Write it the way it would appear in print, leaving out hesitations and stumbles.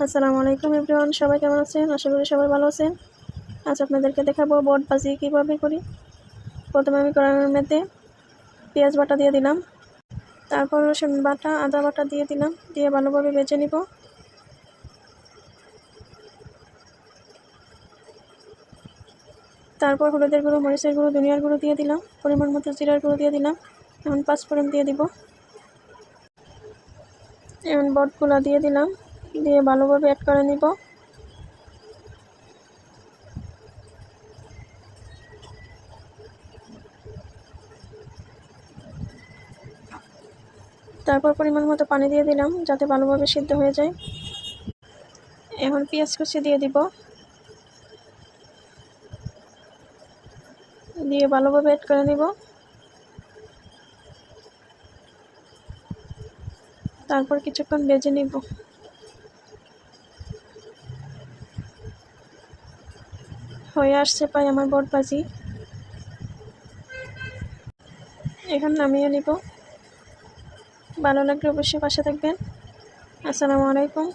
আসসালামু আলাইকুম এভরিওয়ান, সবাই কেমন আছেন? আশা করি সবাই ভালো আছেন। আজ আপনাদেরকে দেখাবো বট ভাজি কীভাবে করি। প্রথমে আমি কড়াইয়ের মধ্যে পেঁয়াজ বাটা দিয়ে দিলাম, তারপর রসুন বাটা, আদা বাটা দিয়ে দিলাম, দিয়ে ভালোভাবে ভেজে নিব। তারপর হলুদের গুঁড়ো, মরিচের গুঁড়ো, ধনিয়ার গুঁড়ো দিয়ে দিলাম, পরিমাণ মতো জিরার গুঁড়ো দিয়ে দিলাম। এখন পাঁচফোড়ন দিয়ে দিব, এখন বটগুলো দিয়ে দিলাম, দিয়ে ভালোভাবে অ্যাড করে নিব। তারপর পরিমাণ মতো পানি দিয়ে দিলাম যাতে ভালোভাবে সিদ্ধ হয়ে যায়। এখন পেঁয়াজ কুচি দিয়ে দিব, দিয়ে ভালোভাবে অ্যাড করে নিব। তারপর কিছুক্ষণ ভেজে নিব। হয়ে আসছে প্রায় আমার বট ভাজি, এখন নামিয়ে নিব। ভালো লাগলে অবশ্যই পাশে থাকবেন। আসসালামু আলাইকুম।